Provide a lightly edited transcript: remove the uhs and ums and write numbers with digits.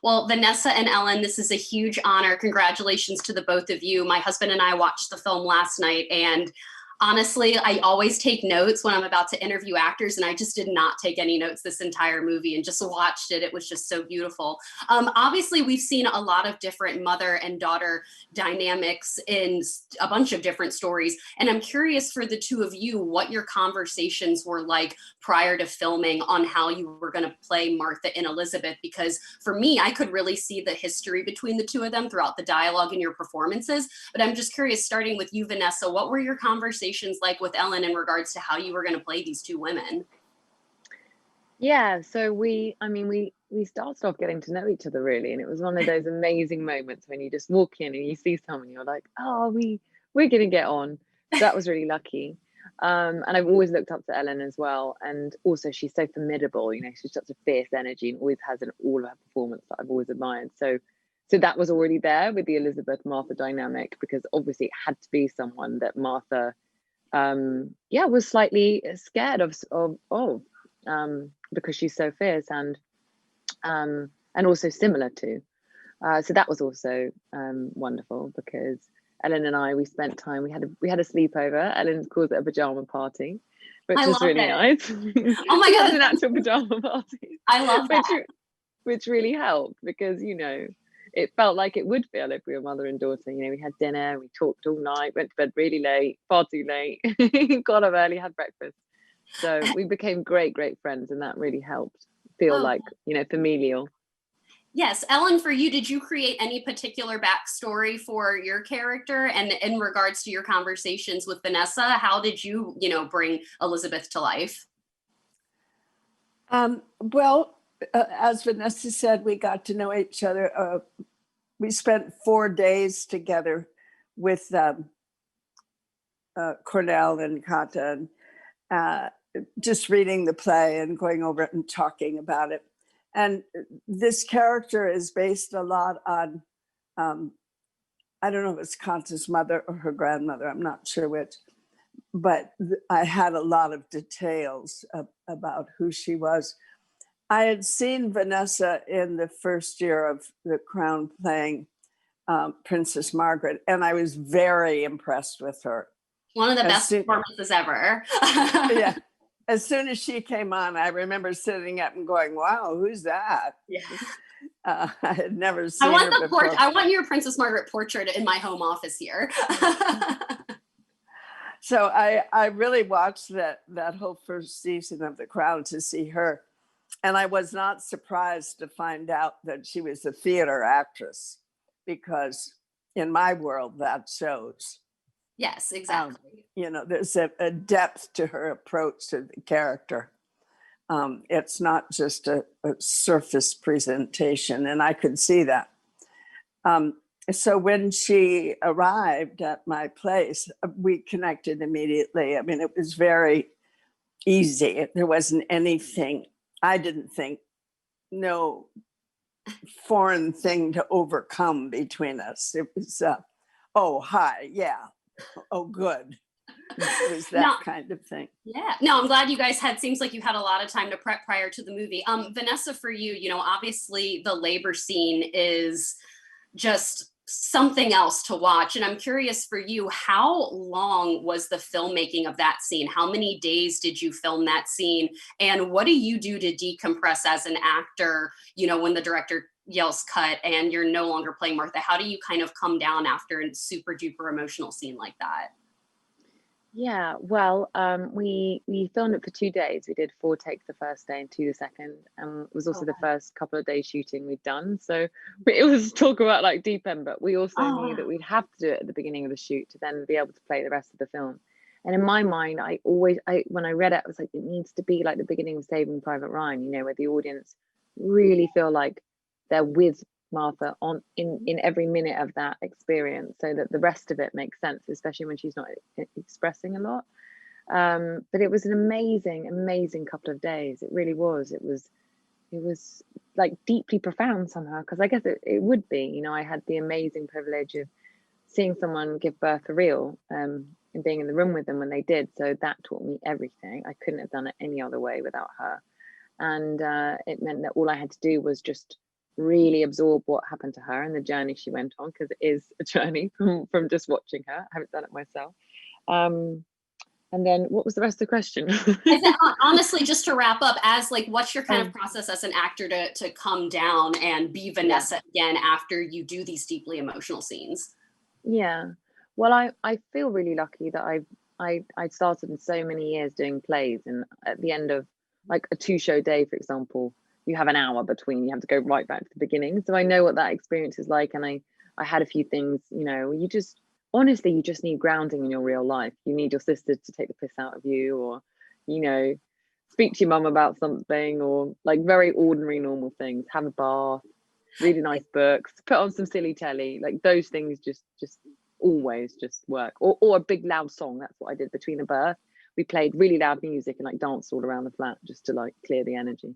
Well, Vanessa and Ellen, this is a huge honor. Congratulations to the both of you. My husband and I watched the film last night, and honestly, I always take notes when I'm about to interview actors, and I just did not take any notes this entire movie and just watched it. It was just so beautiful. Obviously, we've seen a lot of different mother and daughter dynamics in a bunch of different stories, and I'm curious for the two of you what your conversations were like prior to filming on how you were going to play Martha and Elizabeth, because for me, I could really see the history between the two of them throughout the dialogue and your performances. But I'm just curious, starting with you, Vanessa, what were your conversations like with Ellen in regards to how you were going to play these two women? Yeah, so we started off getting to know each other really, and it was one of those amazing moments when you just walk in and you see someone, you're like, oh, we're gonna get on. So that was really lucky. And I've always looked up to Ellen as well, and also she's so formidable. She's such a fierce energy and always has in all of her performance that I've always admired. So that was already there with the Elizabeth Martha dynamic, because obviously it had to be someone that Martha was slightly scared of because she's so fierce and also similar to. So that was also wonderful, because Ellen and we spent time. We had a sleepover. Ellen calls it a pajama party, which I was love really it. nice. Oh my We God. had an actual pajama party. I love that. Which really helped, because it felt like it would feel if we were mother and daughter. We had dinner, we talked all night, went to bed really late, far too late, got up early, had breakfast. So we became great friends, and that really helped feel like, familial. Yes, Ellen, for you, did you create any particular backstory for your character? And in regards to your conversations with Vanessa, how did you, bring Elizabeth to life? Well, as Vanessa said, we got to know each other. We spent 4 days together with Cornell and Kata, and just reading the play and going over it and talking about it. And this character is based a lot on, I don't know if it's Kanta's mother or her grandmother, I'm not sure which, but I had a lot of details about who she was. I had seen Vanessa in the first year of The Crown playing Princess Margaret, and I was very impressed with her. One of the best performances ever. Yeah. As soon as she came on, I remember sitting up and going, wow, who's that? Yeah. I had never seen her before. I want your Princess Margaret portrait in my home office here. So I really watched that whole first season of The Crown to see her. And I was not surprised to find out that she was a theater actress, because in my world, that shows. Yes, exactly. There's a depth to her approach to the character. It's not just a surface presentation, and I could see that. So when she arrived at my place, we connected immediately. I mean, it was very easy. There wasn't anything, I didn't think, no foreign thing to overcome between us. It was, oh, hi, yeah. Oh, good. It was that kind of thing. Yeah. No, I'm glad you guys seems like you had a lot of time to prep prior to the movie. Vanessa, for you, obviously the labor scene is just something else to watch. And I'm curious for you, how long was the filmmaking of that scene? How many days did you film that scene? And what do you do to decompress as an actor, when the director yells cut and you're no longer playing Martha? How do you kind of come down after a super duper emotional scene like that? Yeah, well, we filmed it for 2 days. We did 4 takes the first day and 2 the second. And it was also the first couple of days shooting we'd done. So it was talk about like deep end, but we also knew that we'd have to do it at the beginning of the shoot to then be able to play the rest of the film. And in my mind, when I read it, I was like, it needs to be like the beginning of Saving Private Ryan, where the audience really feel like they're with Martha in every minute of that experience, so that the rest of it makes sense, especially when she's not expressing a lot. But it was an amazing couple of days. It really was. It was like deeply profound somehow, because I guess it would be. I had the amazing privilege of seeing someone give birth for real, and being in the room with them when they did. So that taught me everything. I couldn't have done it any other way without her. And it meant that all I had to do was just really absorb what happened to her and the journey she went on, because it is a journey from just watching her. I haven't done it myself. And then what was the rest of the question? Honestly, just to wrap up, as like, what's your kind of process as an actor to come down and be Vanessa again after you do these deeply emotional scenes? Yeah, well, I feel really lucky that I started in so many years doing plays, and at the end of like a 2-show day, for example, you have an hour between, you have to go right back to the beginning. So I know what that experience is like, and I had a few things, you know, you just honestly, you just need grounding in your real life. You need your sister to take the piss out of you, or, you know, speak to your mum about something, or like very ordinary normal things. Have a bath, read a nice books, put on some silly telly. Like those things just always just work. Or a big loud song. That's what I did between a birth. We played really loud music and like danced all around the flat just to like clear the energy.